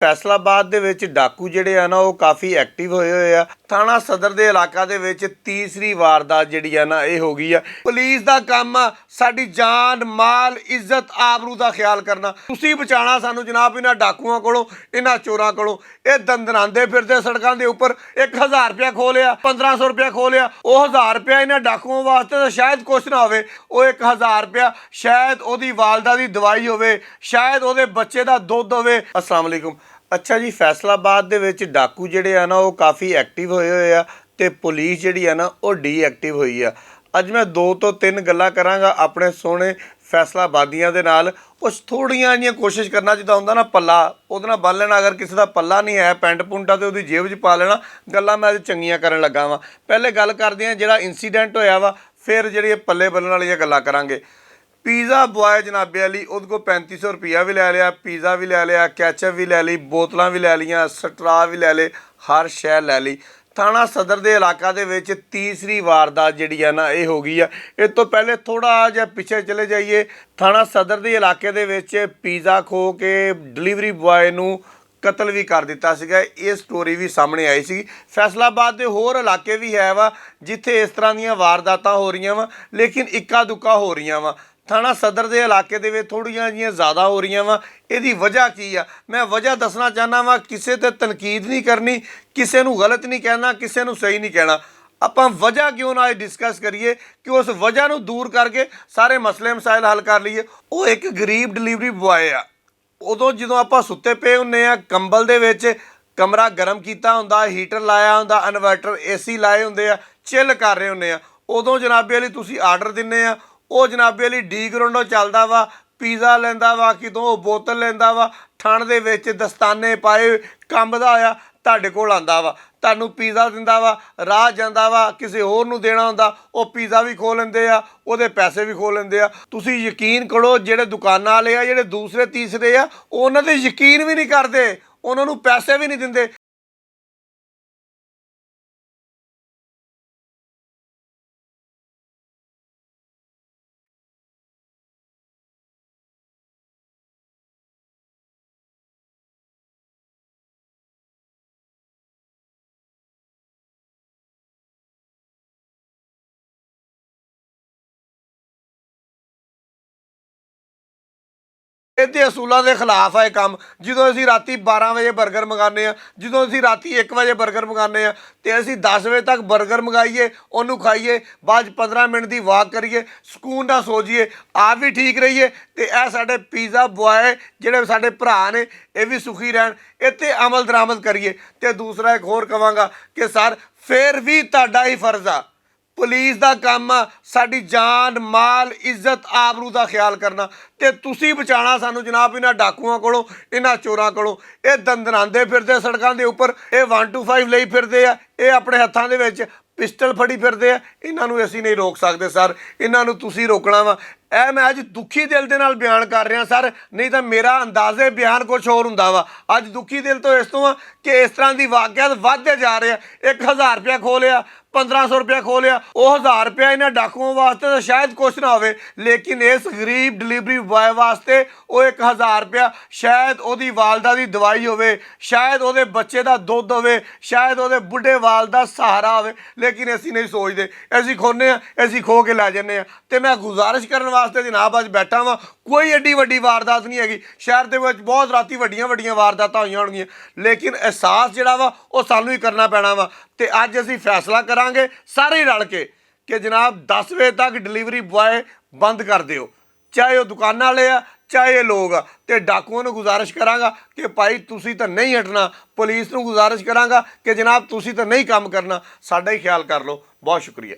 ਫੈਸਲਾਬਾਦ ਦੇ ਵਿੱਚ ਡਾਕੂ ਜਿਹੜੇ ਆ ਨਾ ਉਹ ਕਾਫੀ ਐਕਟਿਵ ਹੋਏ ਹੋਏ ਆ। ਥਾਣਾ ਸਦਰ ਦੇ ਇਲਾਕਾ ਦੇ ਵਿੱਚ ਤੀਸਰੀ ਵਾਰਦਾਤ ਜਿਹੜੀ ਆ ਨਾ ਇਹ ਹੋ ਗਈ ਆ। ਪੁਲਿਸ ਦਾ ਕੰਮ ਆ ਸਾਡੀ ਜਾਨ ਮਾਲ ਇੱਜ਼ਤ ਆਬਰੂ ਦਾ ਖਿਆਲ ਕਰਨਾ। ਤੁਸੀਂ ਬਚਾਣਾ ਸਾਨੂੰ ਜਨਾਬ ਇਹਨਾਂ ਡਾਕੂਆਂ ਕੋਲੋਂ, ਇਹਨਾਂ ਚੋਰਾਂ ਕੋਲੋਂ। ਇਹ ਦੰਦਨਾਉਂਦੇ ਫਿਰਦੇ ਸੜਕਾਂ ਦੇ ਉੱਪਰ। 1000 ਰੁਪਇਆ ਖੋਹ ਲਿਆ, 1500 ਰੁਪਇਆ ਖੋਹ ਲਿਆ। ਉਹ 1000 ਰੁਪਇਆ ਇਹਨਾਂ ਡਾਕੂਆਂ ਵਾਸਤੇ ਤਾਂ ਸ਼ਾਇਦ ਕੁਛ ਨਾ ਹੋਵੇ। ਉਹ 1000 ਰੁਪਇਆ ਸ਼ਾਇਦ ਉਹਦੀ ਵਾਲਦਾ ਦੀ ਦਵਾਈ ਹੋਵੇ, ਸ਼ਾਇਦ ਉਹਦੇ ਬੱਚੇ ਦਾ ਦੁੱਧ ਹੋਵੇ। अस्सलाम वालेकुम। ਅੱਛਾ ਜੀ, ਫੈਸਲਾਬਾਦ ਦੇ ਵਿੱਚ ਡਾਕੂ ਜਿਹੜੇ ਆ ਨਾ ਉਹ ਕਾਫੀ ਐਕਟਿਵ ਹੋਏ ਹੋਏ ਆ ਤੇ ਪੁਲਿਸ ਜਿਹੜੀ ਆ ਨਾ ਉਹ ਡੀਐਕਟਿਵ ਹੋਈ ਆ। ਅੱਜ ਮੈਂ 2 ਤੋਂ 3 ਗੱਲਾਂ ਕਰਾਂਗਾ ਆਪਣੇ ਸੋਹਣੇ ਫੈਸਲਾਬਾਦੀਆਂ ਦੇ ਨਾਲ। ਕੁਛ ਥੋੜੀਆਂ ਜਿਹੀਆਂ ਕੋਸ਼ਿਸ਼ ਕਰਨਾ, ਜਿੱਦਾਂ ਹੁੰਦਾ ਨਾ ਪੱਲਾ, ਉਹਦੇ ਨਾਲ ਬੰਨ ਲੈਣਾ। ਅਗਰ ਕਿਸੇ ਦਾ ਪੱਲਾ ਨਹੀਂ ਹੈ ਪੈਂਟ ਪੁੰਟਾ ਤੇ ਉਹਦੀ ਜੇਬ 'ਚ ਪਾ ਲੈਣਾ। ਗੱਲਾਂ ਮੈਂ ਅੱਜ ਚੰਗੀਆਂ ਕਰਨ ਲੱਗਾ ਵਾਂ। ਪਹਿਲੇ ਗੱਲ ਕਰਦੇ ਹਾਂ ਜਿਹੜਾ ਇੰਸੀਡੈਂਟ ਹੋਇਆ ਵਾ, ਫਿਰ ਜਿਹੜੀ ਪੱਲੇ ਬੰਨਣ ਵਾਲੀਆਂ ਗੱਲਾਂ ਕਰਾਂਗੇ। ਪੀਜ਼ਾ ਬੁਆਏ ਜਨਾਬੇ ਅਲੀ, ਉਹਦੇ ਕੋਲ 3500 ਰੁਪਇਆ ਵੀ ਲੈ ਲਿਆ, ਪੀਜ਼ਾ ਵੀ ਲੈ ਲਿਆ, ਕੈਚਅਪ ਵੀ ਲੈ ਲਈ, ਬੋਤਲਾਂ ਵੀ ਲੈ ਲਈਆਂ, ਸਟਰਾ ਵੀ ਲੈ ਲਏ, ਹਰ ਸ਼ੈ ਲੈ ਲਈ। ਥਾਣਾ ਸਦਰ ਦੇ ਇਲਾਕਾ ਦੇ ਵਿੱਚ ਤੀਸਰੀ ਵਾਰਦਾਤ ਜਿਹੜੀ ਆ ਨਾ ਇਹ ਹੋ ਗਈ ਆ। ਇਸ ਤੋਂ ਪਹਿਲੇ ਥੋੜ੍ਹਾ ਜਿਹਾ ਪਿੱਛੇ ਚਲੇ ਜਾਈਏ। ਥਾਣਾ ਸਦਰ ਦੇ ਇਲਾਕੇ ਦੇ ਵਿੱਚ ਪੀਜ਼ਾ ਖੋਹ ਕੇ ਡਿਲੀਵਰੀ ਬੁਆਏ ਨੂੰ ਕਤਲ ਵੀ ਕਰ ਦਿੱਤਾ ਸੀਗਾ। ਇਹ ਸਟੋਰੀ ਵੀ ਸਾਹਮਣੇ ਆਈ ਸੀ। ਫੈਸਲਾਬਾਦ ਦੇ ਹੋਰ ਇਲਾਕੇ ਵੀ ਹੈ ਵਾ ਜਿੱਥੇ ਇਸ ਤਰ੍ਹਾਂ ਦੀਆਂ ਵਾਰਦਾਤਾਂ ਹੋ ਰਹੀਆਂ ਵਾ, ਲੇਕਿਨ ਇੱਕਾ ਦੁੱਕਾ ਹੋ ਰਹੀਆਂ ਵਾ। ਥਾਣਾ ਸਦਰ ਦੇ ਇਲਾਕੇ ਦੇ ਵਿੱਚ ਥੋੜ੍ਹੀਆਂ ਜਿਹੀਆਂ ਜ਼ਿਆਦਾ ਹੋ ਰਹੀਆਂ ਵਾ। ਇਹਦੀ ਵਜ੍ਹਾ ਕੀ ਆ, ਮੈਂ ਵਜ੍ਹਾ ਦੱਸਣਾ ਚਾਹੁੰਦਾ ਵਾਂ। ਕਿਸੇ 'ਤੇ ਤਨਕੀਦ ਨਹੀਂ ਕਰਨੀ, ਕਿਸੇ ਨੂੰ ਗਲਤ ਨਹੀਂ ਕਹਿਣਾ, ਕਿਸੇ ਨੂੰ ਸਹੀ ਨਹੀਂ ਕਹਿਣਾ। ਆਪਾਂ ਵਜ੍ਹਾ ਕਿਉਂ ਨਾ ਡਿਸਕਸ ਕਰੀਏ ਕਿ ਉਸ ਵਜ੍ਹਾ ਨੂੰ ਦੂਰ ਕਰਕੇ ਸਾਰੇ ਮਸਲੇ ਮਸਾਇਲ ਹੱਲ ਕਰ ਲਈਏ। ਉਹ ਇੱਕ ਗਰੀਬ ਡਿਲੀਵਰੀ ਬੁਆਏ ਆ। ਉਦੋਂ ਜਦੋਂ ਆਪਾਂ ਸੁੱਤੇ ਪਏ ਹੁੰਦੇ ਆ ਕੰਬਲ ਦੇ ਵਿੱਚ, ਕਮਰਾ ਗਰਮ ਕੀਤਾ ਹੁੰਦਾ, ਹੀਟਰ ਲਾਇਆ ਹੁੰਦਾ, ਇਨਵਰਟਰ ਏਸੀ ਲਾਏ ਹੁੰਦੇ ਆ, ਚਿੱਲ ਕਰ ਰਹੇ ਹੁੰਦੇ ਆ, ਉਦੋਂ ਜਨਾਬੇ ਲਈ ਤੁਸੀਂ ਆਰਡਰ ਦਿੰਦੇ ਆ। ਉਹ ਜਨਾਬੇ ਲਈ ਡੀ ਗਰਾਉਂਡੋ ਚੱਲਦਾ ਵਾ, ਪੀਜ਼ਾ ਲੈਂਦਾ ਵਾ, ਕਿਤੋਂ ਉਹ ਬੋਤਲ ਲੈਂਦਾ ਵਾ, ਠੰਡ ਦੇ ਵਿੱਚ ਦਸਤਾਨੇ ਪਾਏ ਕੰਬਦਾ ਹੋਇਆ ਤੁਹਾਡੇ ਕੋਲ ਆਉਂਦਾ ਵਾ, ਤੁਹਾਨੂੰ ਪੀਜ਼ਾ ਦਿੰਦਾ ਵਾ, ਰਾਹ ਜਾਂਦਾ ਵਾ, ਕਿਸੇ ਹੋਰ ਨੂੰ ਦੇਣਾ ਹੁੰਦਾ, ਉਹ ਪੀਜ਼ਾ ਵੀ ਖੋਹ ਲੈਂਦੇ ਆ, ਉਹਦੇ ਪੈਸੇ ਵੀ ਖੋਹ ਲੈਂਦੇ ਆ। ਤੁਸੀਂ ਯਕੀਨ ਕਰੋ, ਜਿਹੜੇ ਦੁਕਾਨਾਂ ਵਾਲੇ ਆ, ਜਿਹੜੇ ਦੂਸਰੇ ਤੀਸਰੇ ਆ, ਉਹਨਾਂ 'ਤੇ ਯਕੀਨ ਵੀ ਨਹੀਂ ਕਰਦੇ, ਉਹਨਾਂ ਨੂੰ ਪੈਸੇ ਵੀ ਨਹੀਂ ਦਿੰਦੇ। ਇਹਦੇ ਅਸੂਲਾਂ ਦੇ ਖਿਲਾਫ ਆ ਇਹ ਕੰਮ। ਜਦੋਂ ਅਸੀਂ ਰਾਤੀ 12 ਵਜੇ ਬਰਗਰ ਮੰਗਾਉਂਦੇ ਆ, ਜਦੋਂ ਅਸੀਂ ਰਾਤੀ 1 ਵਜੇ ਬਰਗਰ ਮੰਗਾਉਂਦੇ ਆ, ਤੇ ਅਸੀਂ 10 ਵਜੇ ਤੱਕ ਬਰਗਰ ਮੰਗਾਈਏ, ਉਹਨੂੰ ਖਾਈਏ, ਬਾਅਦ 15 ਮਿੰਟ ਦੀ ਵਾਕ ਕਰੀਏ, ਸਕੂਨ ਨਾਲ ਸੋ ਜਾਈਏ, ਆਪ ਵੀ ਠੀਕ ਰਹੀਏ, ਤੇ ਇਹ ਸਾਡੇ ਪੀਜ਼ਾ ਬੁਆਏ ਜਿਹੜੇ ਸਾਡੇ ਭਰਾ ਨੇ ਇਹ ਵੀ ਸੁਖੀ ਰਹਿਣ। ਇੱਥੇ ਅਮਲ ਦਰਾਮਦ ਕਰੀਏ। ਤੇ ਦੂਸਰਾ ਇੱਕ ਹੋਰ ਕਹਾਂਗਾ ਕਿ ਸਰ ਫਿਰ ਵੀ ਤੁਹਾਡਾ ਹੀ ਫਰਜ਼ ਆ, ਪੁਲਿਸ ਦਾ ਕੰਮ ਆ ਸਾਡੀ ਜਾਨ ਮਾਲ ਇੱਜ਼ਤ ਆਬਰੂ ਦਾ ਖਿਆਲ ਕਰਨਾ। ਤੇ ਤੁਸੀਂ ਬਚਾਣਾ ਸਾਨੂੰ ਜਨਾਬ ਇਹਨਾਂ ਡਾਕੂਆਂ ਕੋਲੋਂ, ਇਹਨਾਂ ਚੋਰਾਂ ਕੋਲੋਂ। ਇਹ ਦੰਦਨਾਉਂਦੇ ਫਿਰਦੇ ਸੜਕਾਂ ਦੇ ਉੱਪਰ, ਇਹ 125 ਲਈ ਫਿਰਦੇ ਆ, ਇਹ ਆਪਣੇ ਹੱਥਾਂ ਦੇ ਵਿੱਚ ਪਿਸਟਲ ਫੜੀ ਫਿਰਦੇ ਆ। ਇਹਨਾਂ ਨੂੰ ਅਸੀਂ ਨਹੀਂ ਰੋਕ ਸਕਦੇ ਸਰ, ਇਹਨਾਂ ਨੂੰ ਤੁਸੀਂ ਰੋਕਣਾ ਵਾ। ਇਹ ਮੈਂ ਅੱਜ ਦੁਖੀ ਦਿਲ ਦੇ ਨਾਲ ਬਿਆਨ ਕਰ ਰਿਹਾ ਸਰ, ਨਹੀਂ ਤਾਂ ਮੇਰਾ ਅੰਦਾਜ਼ੇ ਬਿਆਨ ਕੁਛ ਹੋਰ ਹੁੰਦਾ ਵਾ। ਅੱਜ ਦੁਖੀ ਦਿਲ ਤੋਂ ਇਸ ਤੋਂ ਆ ਕਿ ਇਸ ਤਰ੍ਹਾਂ ਦੀ ਵਾਕਿਆਤ ਵੱਧਦੇ ਜਾ ਰਹੇ ਆ। 1000 ਰੁਪਇਆ ਖੋਹ ਲਿਆ, 1500 ਰੁਪਇਆ ਖੋਹ ਲਿਆ। ਉਹ 1000 ਰੁਪਇਆ ਇਹਨਾਂ ਡਾਕੂਆਂ ਵਾਸਤੇ ਤਾਂ ਸ਼ਾਇਦ ਕੁਛ ਨਾ ਹੋਵੇ, ਲੇਕਿਨ ਇਸ ਗਰੀਬ ਡਿਲੀਵਰੀ ਬੁਆਏ ਵਾਸਤੇ ਉਹ 1000 ਰੁਪਇਆ ਸ਼ਾਇਦ ਉਹਦੀ ਵਾਲਦਾ ਦੀ ਦਵਾਈ ਹੋਵੇ, ਸ਼ਾਇਦ ਉਹਦੇ ਬੱਚੇ ਦਾ ਦੁੱਧ ਹੋਵੇ, ਸ਼ਾਇਦ ਉਹਦੇ ਬੁੱਢੇ ਵਾਲ ਦਾ ਸਹਾਰਾ ਹੋਵੇ। ਲੇਕਿਨ ਅਸੀਂ ਨਹੀਂ ਸੋਚਦੇ, ਅਸੀਂ ਖੋਨੇ ਆ, ਅਸੀਂ ਖੋ ਕੇ ਲੈ ਜਾਂਦੇ ਆ। ਤੇ ਮੈਂ ਗੁਜ਼ਾਰਿਸ਼ ਕਰਨ ਵਾਸਤੇ ਜਨਾਬ ਅੱਜ ਬੈਠਾ ਵਾਂ। ਕੋਈ ਐਡੀ ਵੱਡੀ ਵਾਰਦਾਤ ਨਹੀਂ ਹੈਗੀ। ਸ਼ਹਿਰ ਦੇ ਵਿੱਚ ਬਹੁਤ ਰਾਤੀ ਵੱਡੀਆਂ ਵੱਡੀਆਂ ਵਾਰਦਾਤਾਂ ਹੋਈਆਂ ਹੋਣਗੀਆਂ, ਲੇਕਿਨ ਅਹਿਸਾਸ ਜਿਹੜਾ ਵਾ ਉਹ ਸਾਨੂੰ ਹੀ ਕਰਨਾ ਪੈਣਾ ਵਾ। ਤੇ ਅੱਜ ਅਸੀਂ ਫੈਸਲਾ ਕਰਾਂਗੇ ਸਾਰੇ ਰਲ ਕੇ ਕਿ ਜਨਾਬ 10 ਵਜੇ ਤੱਕ ਡਿਲੀਵਰੀ ਬੁਆਏ ਬੰਦ ਕਰ ਦਿਓ, ਚਾਹੇ ਉਹ ਦੁਕਾਨਾਂ ਵਾਲੇ ਆ, ਚਾਹੇ ਇਹ ਲੋਕ ਆ। ਤੇ ਡਾਕੂਆਂ ਨੂੰ ਗੁਜ਼ਾਰਿਸ਼ ਕਰਾਂਗਾ ਕਿ ਭਾਈ ਤੁਸੀਂ ਤਾਂ ਨਹੀਂ ਹਟਣਾ। ਪੁਲਿਸ ਨੂੰ ਗੁਜ਼ਾਰਿਸ਼ ਕਰਾਂਗਾ ਕਿ ਜਨਾਬ ਤੁਸੀਂ ਤਾਂ ਨਹੀਂ ਕੰਮ ਕਰਨਾ। ਸਾਡਾ ਹੀ ਖਿਆਲ ਕਰ ਲਓ। ਬਹੁਤ ਸ਼ੁਕਰੀਆ।